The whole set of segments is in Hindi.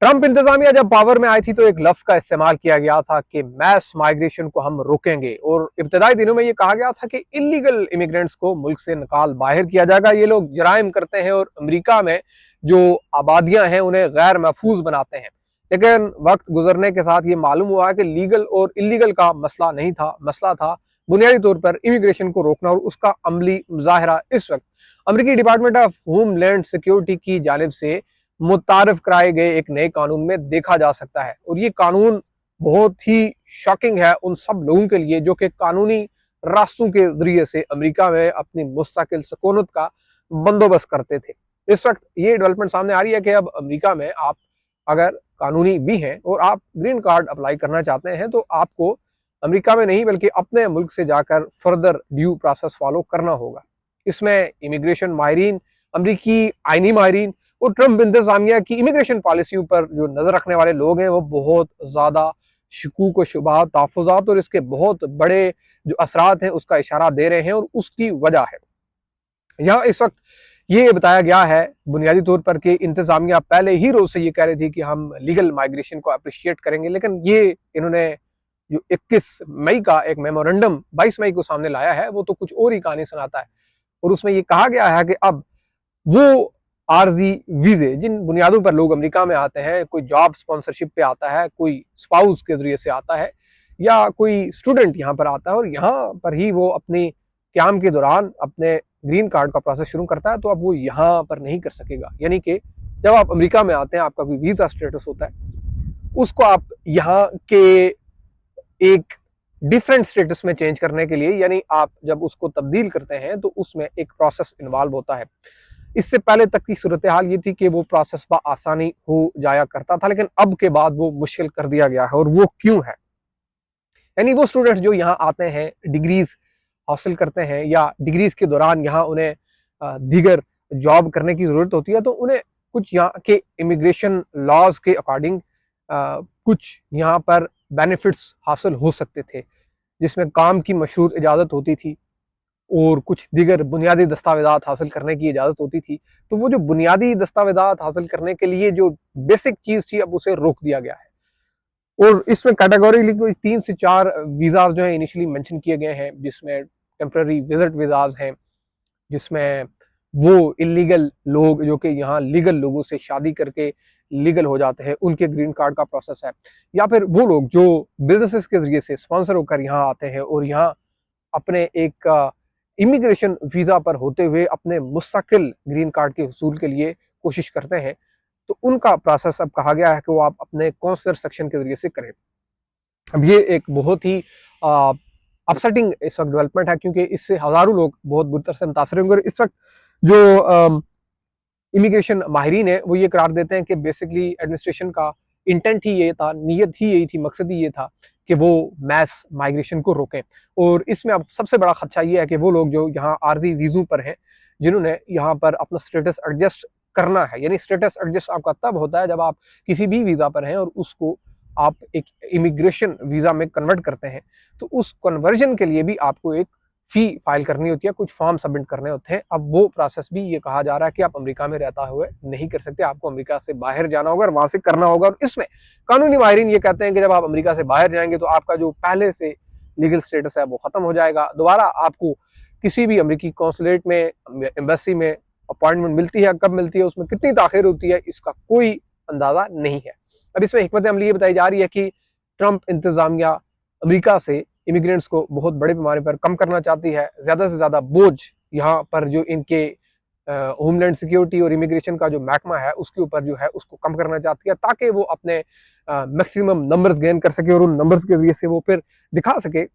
ट्रंप इंतजामिया जब पावर में आई थी तो एक लफ्ज का इस्तेमाल किया गया था कि मैस माइग्रेशन को हम रोकेंगे, और इब्तदाई दिनों में ये कहा गया था कि इलीगल इमिग्रेंट्स को मुल्क से निकाल बाहर किया जाएगा। ये लोग जराइम करते हैं और अमेरिका में जो आबादियां हैं उन्हें गैर महफूज बनाते हैं। लेकिन वक्त गुजरने के साथ ये मालूम हुआ कि लीगल और इलीगल का मसला नहीं था, मसला था बुनियादी तौर पर इमिग्रेशन को रोकना, और उसका अमली मुजाहरा इस वक्त अमेरिकी डिपार्टमेंट ऑफ होमलैंड सिक्योरिटी की जानिब से मुतारफ कराए गए एक नए कानून में देखा जा सकता है। और ये कानून बहुत ही शॉकिंग है उन सब लोगों के लिए जो कि कानूनी रास्तों के जरिए से अमेरिका में अपनी मुस्तकिल सकूनत का बंदोबस्त करते थे। इस वक्त ये डेवलपमेंट सामने आ रही है कि अब अमेरिका में आप अगर कानूनी भी हैं और आप ग्रीन कार्ड अप्लाई करना चाहते हैं तो आपको अमेरिका में नहीं बल्कि अपने मुल्क से जाकर फर्दर ड्यू प्रोसेस फॉलो करना होगा। इसमें इमिग्रेशन माहिरीन, अमरीकी आइनी माहिरीन और ट्रंप इंतजामिया की इमिग्रेशन पॉलिसियों पर जो नजर रखने वाले लोग हैं वो बहुत ज्यादा शकूक व शुबहात, तहफ़्फ़ुज़ात और इसके बहुत बड़े जो असरात हैं उसका इशारा दे रहे हैं। और उसकी वजह है यहाँ इस वक्त ये बताया गया है बुनियादी तौर पर कि इंतजामिया पहले ही रोज से ये कह रही थी कि हम लीगल माइग्रेशन को अप्रिशिएट करेंगे, लेकिन ये इन्होंने जो 21 मई का एक मेमोरेंडम 22 मई को सामने लाया है वो तो कुछ और ही कहानी सुनाता है। और उसमें ये कहा गया है कि अब वो आरजी वीजे जिन बुनियादों पर लोग अमेरिका में आते हैं, कोई जॉब स्पॉन्सरशिप पे आता है, कोई स्पाउस के जरिए से आता है, या कोई स्टूडेंट यहाँ पर आता है और यहाँ पर ही वो अपनी क्याम के दौरान अपने ग्रीन कार्ड का प्रोसेस शुरू करता है, तो अब वो यहाँ पर नहीं कर सकेगा। यानी कि जब आप अमेरिका में आते हैं आपका कोई वीजा स्टेटस होता है, उसको आप यहाँ के एक डिफरेंट स्टेटस में चेंज करने के लिए, यानी आप जब उसको तब्दील करते हैं तो उसमें एक प्रोसेस इन्वॉल्व होता है। इससे पहले तक की सूरत हाल ये थी कि वो प्रोसेस आसानी हो जाया करता था, लेकिन अब के बाद वो मुश्किल कर दिया गया है। और वो क्यों है? यानी वो स्टूडेंट जो यहाँ आते हैं, डिग्रीज हासिल करते हैं या डिग्रीज के दौरान यहाँ उन्हें दीगर जॉब करने की जरूरत होती है, तो उन्हें कुछ यहाँ के इमिग्रेशन लॉज के अकॉर्डिंग कुछ यहाँ पर बेनिफिट्स हासिल हो सकते थे, जिसमें काम की मशरूत इजाज़त होती थी और कुछ दीगर बुनियादी दस्तावेज़ात हासिल करने की इजाज़त होती थी। तो वो जो बुनियादी दस्तावेज़ात हासिल करने के लिए जो बेसिक चीज़ थी अब उसे रोक दिया गया है। और इसमें कैटेगोरी कोई 3 से 4 वीज़ाज जो है इनिशियली मेंशन किए गए हैं, जिसमें टेम्पररी विजिट वीज़ाज हैं, जिसमें वो इलीगल लोग जो कि यहाँ लीगल लोगों से शादी करके लीगल हो जाते हैं उनके ग्रीन कार्ड का प्रोसेस है, या फिर वो लोग जो बिजनेसेस के जरिए से स्पॉन्सर होकर यहाँ आते हैं और यहाँ अपने एक इमिग्रेशन वीज़ा पर होते हुए अपने मुस्तकिल ग्रीन कार्ड के हुसूल के लिए कोशिश करते हैं, तो उनका प्रोसेस अब कहा गया है कि वो आप अपने कौंसलर सेक्शन के जरिए से करें। अब ये एक बहुत ही अपसेटिंग इस वक्त डेवलपमेंट है, क्योंकि इससे हज़ारों लोग बहुत बुरी तरह से मुतासर होंगे। इस वक्त जो इमिग्रेशन माहिरीन है वो ये करार देते हैं कि बेसिकली एडमिनिस्ट्रेशन का इंटेंट ही ये था, नीयत ही यही थी, मकसद ही ये था कि वो मैस माइग्रेशन को रोकें। और इसमें अब सबसे बड़ा खदशा ये है कि वो लोग जो यहाँ आर्जी वीज़ों पर हैं, जिन्होंने यहाँ पर अपना स्टेटस एडजस्ट करना है, यानी स्टेटस एडजस्ट आपका तब होता है जब आप किसी भी वीज़ा पर हैं और उसको आप एक इमिग्रेशन वीज़ा में कन्वर्ट करते हैं, तो उस कन्वर्जन के लिए भी आपको एक फ़ी फाइल करनी होती है, कुछ फॉर्म सबमिट करने होते हैं। अब वो प्रोसेस भी ये कहा जा रहा है कि आप अमेरिका में रहता हुए नहीं कर सकते, आपको अमेरिका से बाहर जाना होगा और वहां से करना होगा। और इसमें कानूनी माहिरीन ये कहते हैं कि जब आप अमेरिका से बाहर जाएंगे तो आपका जो पहले से लीगल स्टेटस है वो खत्म हो जाएगा। दोबारा आपको किसी भी अमेरिकी कौंसुलेट में, एम्बेसी में अपॉइंटमेंट मिलती है, कब मिलती है, उसमें कितनी ताखिर होती है, इसका कोई अंदाजा नहीं है। अब इसमें हिकमत अमली ये बताई जा रही है कि ट्रंप इंतजामिया अमेरिका से इमिग्रेंट्स को बहुत बड़े पैमाने पर कम करना चाहती है, ज़्यादा से ज़्यादा बोझ यहाँ पर जो इनके होमलैंड सिक्योरिटी और इमिग्रेशन का जो महकमा है उसके ऊपर जो है उसको कम करना चाहती है, ताकि वो अपने मैक्सिमम नंबर्स गेन कर सके और उन नंबर्स के जरिए से वो फिर दिखा सके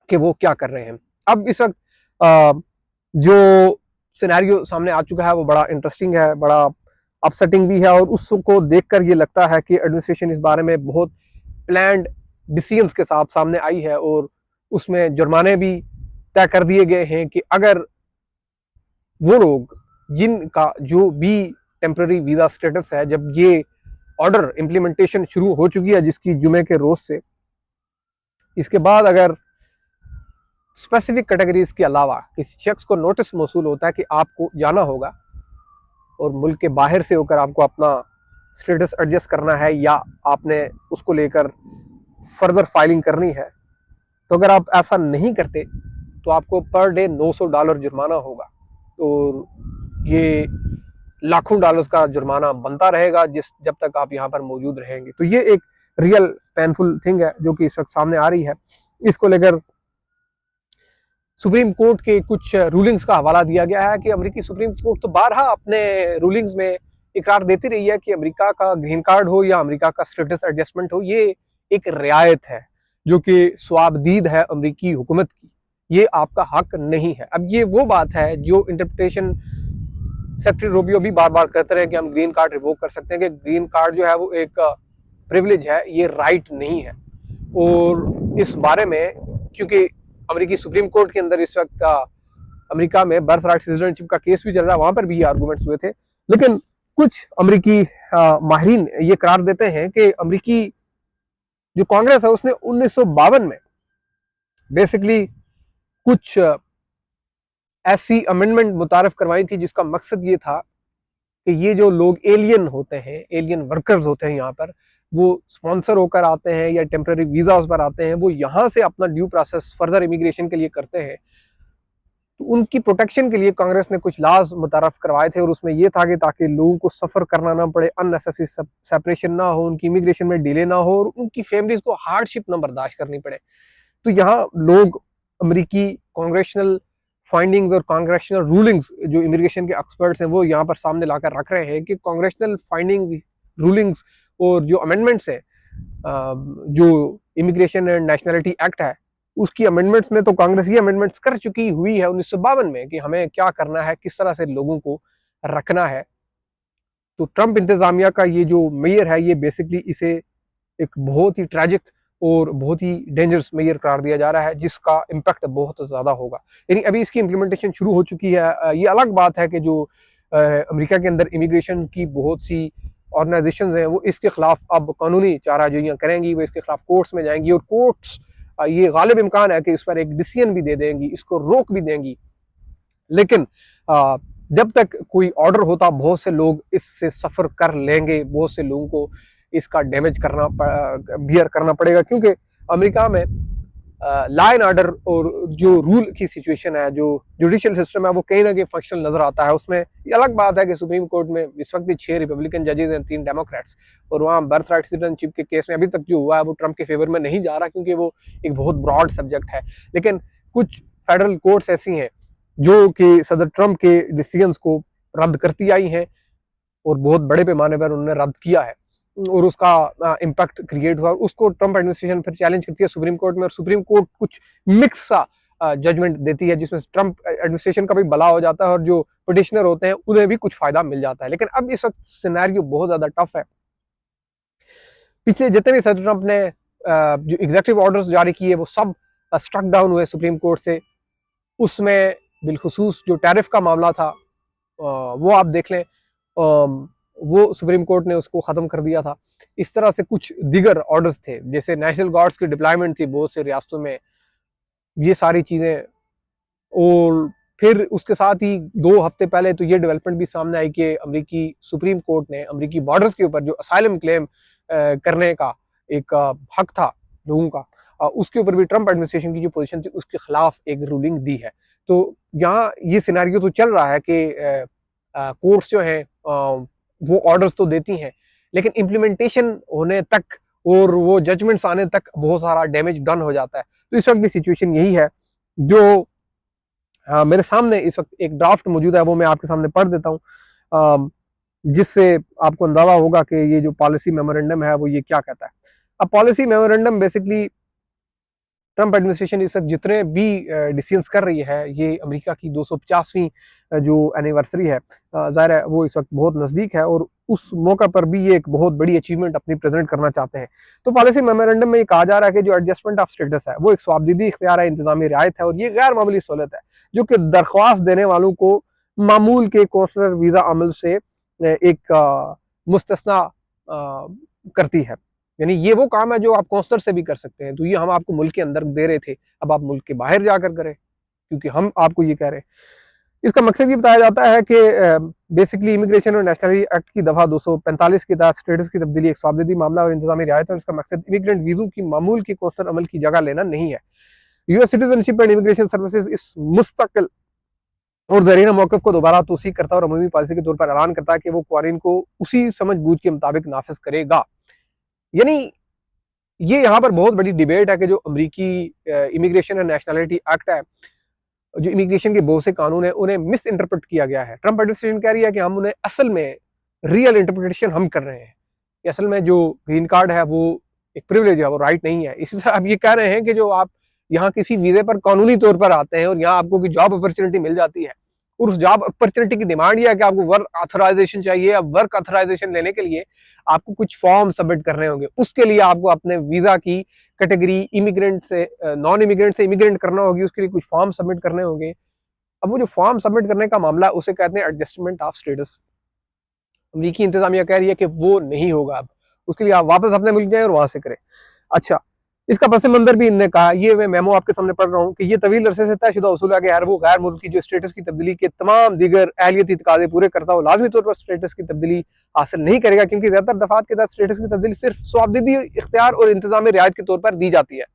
कि वो क्या कर रहे हैं। अब इस वक्त जो सिनेरियो सामने आ चुका है वो बड़ा इंटरेस्टिंग है, बड़ा अपसेटिंग भी है, और उसको देखकर ये लगता है कि एडमिनिस्ट्रेशन इस बारे में बहुत प्लान्ड डिसीजंस के साथ सामने आई है, और उसमें जुर्माने भी तय कर दिए गए हैं कि अगर वो लोग जिनका जो भी टेम्पररी वीज़ा स्टेटस है, जब ये ऑर्डर इम्प्लीमेंटेशन शुरू हो चुकी है जिसकी जुमे के रोज से, इसके बाद अगर स्पेसिफिक कैटेगरीज के अलावा किसी शख्स को नोटिस मौसूल होता है कि आपको जाना होगा और मुल्क के बाहर से होकर आपको अपना स्टेटस एडजस्ट करना है या आपने उसको लेकर फर्दर फाइलिंग करनी है, तो अगर आप ऐसा नहीं करते तो आपको पर डे $900 जुर्माना होगा और ये लाखों डॉलर्स का जुर्माना बनता रहेगा जब तक आप यहाँ पर मौजूद रहेंगे। तो ये एक रियल पेनफुल थिंग है जो कि इस वक्त सामने आ रही है। इसको लेकर सुप्रीम कोर्ट के कुछ रूलिंग्स का हवाला दिया गया है कि अमेरिकी सुप्रीम कोर्ट तो बारहा अपने रूलिंग्स में इकरार देती रही है कि अमेरिका का ग्रीन कार्ड हो या अमेरिका का स्टेटस एडजस्टमेंट हो, ये एक रियायत है जो कि स्वाबदीद है अमेरिकी हुकूमत की, ये आपका हक नहीं है। अब ये वो बात है जो इंटरप्रिटेशन सेक्रेटरी रूबियो भी बार बार कहते रहे कि हम ग्रीन कार्ड रिवोक कर सकते हैं, कि ग्रीन कार्ड जो है वो एक प्रिविलेज है, ये राइट नहीं है। और इस बारे में क्योंकि अमेरिकी सुप्रीम कोर्ट के अंदर इस वक्त अमेरिका में बर्थ राइट सिटीजनशिप का केस भी चल रहा है, वहां पर भी ये आर्गूमेंट्स हुए थे। लेकिन कुछ अमेरिकी माहिरीन ये करार देते हैं कि अमेरिकी जो कांग्रेस है उसने 1952 में बेसिकली कुछ ऐसी अमेंडमेंट मुतारफ करवाई थी जिसका मकसद ये था कि ये जो लोग एलियन होते हैं, एलियन वर्कर्स होते हैं यहाँ पर, वो स्पॉन्सर होकर आते हैं या टेम्पररी वीजा उस पर आते हैं, वो यहाँ से अपना ड्यू प्रोसेस फर्दर इमिग्रेशन के लिए करते हैं। तो उनकी प्रोटेक्शन के लिए कांग्रेस ने कुछ लॉज मुतारफ करवाए थे और उसमें यह था कि ताकि लोगों को सफर करना ना पड़े, अननेसेसरी सेपरेशन ना हो, उनकी इमिग्रेशन में डिले ना हो और उनकी फैमिलीज को हार्डशिप ना बर्दाश्त करनी पड़े। तो यहाँ लोग अमेरिकी कांग्रेशनल फाइंडिंग्स और कांग्रेशनल रूलिंग्स जो इमिग्रेशन के एक्सपर्ट्स हैं वो यहाँ पर सामने लाकर रख रहे हैं कि कांग्रेशनल फाइंडिंग रूलिंग्स और जो अमेंडमेंट्स हैं, जो इमिग्रेशन एंड नेशनलिटी एक्ट है उसकी अमेंडमेंट्स में तो कांग्रेस ये अमेंडमेंट्स कर चुकी हुई है 1952 में कि हमें क्या करना है, किस तरह से लोगों को रखना है। तो ट्रंप इंतजामिया का ये जो मेयर है ये बेसिकली इसे एक बहुत ही ट्रैजिक और बहुत ही डेंजरस मेयर करार दिया जा रहा है जिसका इम्पैक्ट बहुत ज़्यादा होगा। यानी अभी इसकी इम्प्लीमेंटेशन शुरू हो चुकी है। ये अलग बात है कि जो अमेरिका के अंदर इमिग्रेशन की बहुत सी ऑर्गेनाइजेशंस हैं वो इसके खिलाफ अब कानूनी चाराजोइयाँ करेंगी, वो इसके खिलाफ कोर्ट्स में जाएंगी और कोर्ट्स ये गालिब इम्कान है कि इस पर एक डिसीजन भी दे देंगी, इसको रोक भी देंगी। लेकिन जब तक कोई ऑर्डर होता बहुत से लोग इससे सफ़र कर लेंगे, बहुत से लोगों को इसका डैमेज बियर करना पड़ेगा क्योंकि अमेरिका में लॉ एंड ऑर्डर और जो रूल की सिचुएशन है, जो जुडिशियल सिस्टम है वो कहीं ना कहीं फंक्शनल नजर आता है। उसमें ये अलग बात है कि सुप्रीम कोर्ट में इस वक्त भी 6 रिपब्लिकन जजेस हैं, 3 डेमोक्रेट्स, और वहाँ बर्थ राइट सिटीजनशिप के केस में अभी तक जो हुआ है वो ट्रंप के फेवर में नहीं जा रहा क्योंकि वो एक बहुत ब्रॉड सब्जेक्ट है। लेकिन कुछ फेडरल कोर्ट्स ऐसी हैं जो कि सदर ट्रंप के डिसीजंस को रद्द करती आई हैं और बहुत बड़े पैमाने पर उन्होंने रद्द किया है और उसका इम्पैक्ट क्रिएट हुआ। उसको ट्रंप एडमिनिस्ट्रेशन फिर चैलेंज करती है सुप्रीम कोर्ट में और सुप्रीम कोर्ट कुछ मिक्स सा जजमेंट देती है जिसमें ट्रंप एडमिनिस्ट्रेशन का भी भला हो जाता है और जो पिटिशनर होते हैं उन्हें भी कुछ फायदा मिल जाता है। लेकिन अब इस वक्त सिनेरियो बहुत ज्यादा टफ है। पिछले जितने भी सदर ट्रंप ने जो एग्जीक्यूटिव ऑर्डर्स जारी किए वो सब स्ट्रक डाउन हुए सुप्रीम कोर्ट से। उसमें बिलखुसूस जो टैरिफ का मामला था वो आप देख लें, वो सुप्रीम कोर्ट ने उसको ख़त्म कर दिया था। इस तरह से कुछ दीगर ऑर्डर्स थे जैसे नेशनल गार्ड्स की डिप्लॉयमेंट थी बहुत से रियासतों में, ये सारी चीज़ें। और फिर उसके साथ ही 2 हफ्ते पहले तो ये डेवलपमेंट भी सामने आई कि अमेरिकी सुप्रीम कोर्ट ने अमेरिकी बॉर्डर्स के ऊपर जो असाइलम क्लेम करने का एक हक था लोगों का, उसके ऊपर भी ट्रंप एडमिनिस्ट्रेशन की जो पोजीशन थी उसके खिलाफ एक रूलिंग दी है। तो यहाँ ये सिनेरियो तो चल रहा है कि कोर्ट्स जो हैं वो ऑर्डर्स तो देती हैं लेकिन इम्प्लीमेंटेशन होने तक और वो जजमेंट्स आने तक बहुत सारा डैमेज डन हो जाता है। तो इस वक्त भी सिचुएशन यही है। जो मेरे सामने इस वक्त एक ड्राफ्ट मौजूद है वो मैं आपके सामने पढ़ देता हूँ जिससे आपको अंदाजा होगा कि ये जो पॉलिसी मेमोरेंडम है वो ये क्या कहता है। अब policy memorandum basically Trump administration इस वक्त जितने भी डिसीजंस कर रही है, ये अमेरिका की 250वीं जो एनिवर्सरी है, ज़ाहिर है वो इस वक्त बहुत नज़दीक है और उस मौका पर भी ये एक बहुत बड़ी अचीवमेंट अपनी प्रेजेंट करना चाहते हैं। तो पॉलिसी मेमोरेंडम में ये कहा जा रहा है कि जो एडजस्टमेंट ऑफ स्टेटस है वो एक स्वाबदीदी इख्तियार है, इंतजामी रियायत है और ये गैर मामूली सहूलत है जो कि दरख्वास्त देने वालों को मामूल के कौंसलर वीज़ा अमल से एक मुस्तस्ना करती है। यानी ये वो काम है जो आप कौंसलर से भी कर सकते हैं। तो ये हम आपको मुल्क के अंदर दे रहे थे, अब आप मुल्क के बाहर जाकर करें क्योंकि हम आपको ये कह रहे हैं। इसका मकसद ये बताया जाता है कि बेसिकली इमिग्रेशन और नेशनलिटी एक्ट की दफा 245 के तहत स्टेटस की तब्दीली एक स्वाबदीदी मामला और इंतजामी रियायत है और इसका मकसद इमिग्रेंट वीजों की मामूल के कौसर अमल की जगह लेना नहीं है। US citizenship and immigration services इस मुस्तकिल और दरीना मौकफ को दोबारा तोसी करता है और अमूमी पॉलिसी के तौर पर ऐलान करता है कि वो क्वारीन को उसी समझ बूझ के मुताबिक नाफिज करेगा। यानी ये यहाँ पर बहुत बड़ी डिबेट है कि जो अमरीकी इमिग्रेशन एंड नेशनलिटी एक्ट है, जो इमिग्रेशन के बहुत से कानून है, उन्हें मिस इंटरप्रेट किया गया है। ट्रंप एडमिनिस्ट्रेशन कह रही है कि हम उन्हें असल में रियल इंटरप्रिटेशन हम कर रहे हैं कि असल में जो ग्रीन कार्ड है वो एक प्रिविलेज है, वो राइट नहीं है। इसी तरह आप ये कह रहे हैं कि जो आप यहाँ किसी वीजे पर कानूनी तौर पर आते हैं और यहाँ आपको कोई जॉब अपॉर्चुनिटी मिल जाती है और उस जॉब अपॉर्चुनिटी की डिमांड यह है कि आपको वर्क ऑथराइजेशन चाहिए। अब वर्क ऑथराइजेशन लेने के लिए आपको कुछ फॉर्म सबमिट करने होंगे, उसके लिए आपको अपने वीजा की कैटेगरी इमिग्रेंट से नॉन इमिग्रेंट से इमिग्रेंट करना होगी, उसके लिए कुछ फॉर्म सबमिट करने होंगे। अब वो जो फॉर्म सबमिट करने का मामला है उसे कहते हैं एडजस्टमेंट ऑफ स्टेटस। अमरीकी इंतजामिया कह रही है कि वो नहीं होगा, अब उसके लिए आप वापस अपने मुल्क जाएं और वहां से करें। अच्छा, इसका पस मंजर भी इन्होंने कहा, ये मैं मेमो आपके सामने पढ़ रहा हूँ कि ये तवील अरसे से तयशुदा उसूल है कि हर वो गैर मुल्की जो स्टेटस की तब्दीली के तमाम दीगर अहलियती तकाजे पूरे करता हो लाजमी तौर पर स्टेटस की तब्दीली हासिल नहीं करेगा, क्योंकि ज्यादातर दफात के तहत स्टेटस की तब्दीली सिर्फ स्वाबदीदी इख्तियार और इंतजाम रियायत के तौर पर दी जाती है।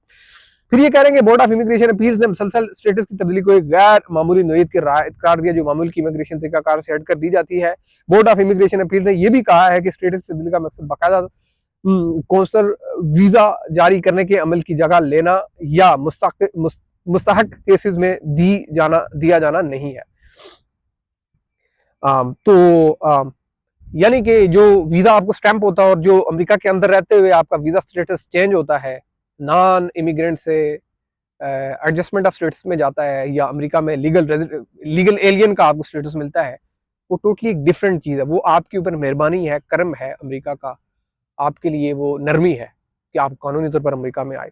फिर ये कह रहे हैं बोर्ड ऑफ इमिग्रेशन अपील्स ने मुसलसल स्टेटस की तब्दीली को एक गैर मामूली नोयत के करार दिया जो मामूल की इमिग्रेशन तरीकाकार से हटकर दी जाती है। बोर्ड ऑफ इमिग्रेशन अपील्स ने यह भी कहा है कि स्टेटस की तब्दीली का मकसद बाकायदा कौंसलर वीजा जारी करने के अमल की जगह लेना या मुस्तहक केसेस में दिया जाना नहीं है। यानी कि जो वीजा आपको स्टैंप होता है और जो अमेरिका के अंदर रहते हुए आपका वीजा स्टेटस चेंज होता है, नॉन इमिग्रेंट से एडजस्टमेंट ऑफ स्टेटस में जाता है या अमेरिका में लीगल एलियन का आपको स्टेटस मिलता है, वो टोटली एक डिफरेंट चीज़ है। वो आपके ऊपर मेहरबानी है, करम है अमेरिका का, आपके लिए वो नरमी है कि आप कानूनी तौर पर अमेरिका में आए।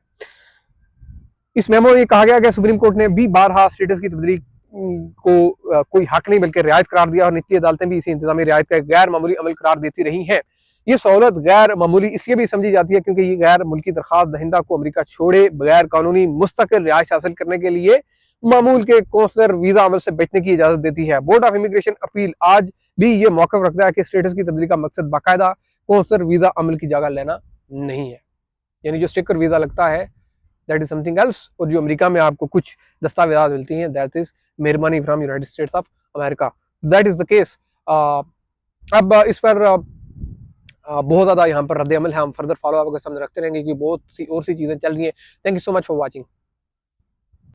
इस मेमो में कहा गया कि सुप्रीम कोर्ट ने भी बारहा स्टेटस की तब्दीली को कोई हक नहीं बल्कि रियायत करार दिया और निचली अदालतें भी इसे इंतजामी रियायत का गैर मामूली अमल करार देती रही हैं। ये सहूलत गैर मामूली इसलिए भी समझी जाती है क्योंकि ये गैर मुल्की दरखास्त दहिंदा को अमेरिका छोड़े बगैर कानूनी मुस्तकिल रिहाइश हासिल करने के लिए मामूल के कौंसलर वीजा अमल से बचने की इजाजत देती है। बोर्ड ऑफ इमिग्रेशन अपील आज भी ये मौक़िफ़ रखता है कि स्टेटस की तब्दीली का मकसद बाकायदा कौंसलर वीजा अमल की जगह लेना नहीं है। यानी जो स्टिकर वीजा लगता है दैट इज समथिंग एल्स, और जो अमेरिका में आपको कुछ दस्तावेजात मिलती हैं दैट इज मेहरबानी from United states of America. That is the case. अब इस पर बहुत ज़्यादा यहाँ पर रद्द अमल है, हम फर्दर फॉलो आपके सामने रखते रहेंगे क्योंकि बहुत सी और सी चीज़ें चल रही हैं। Thank you so much for watching.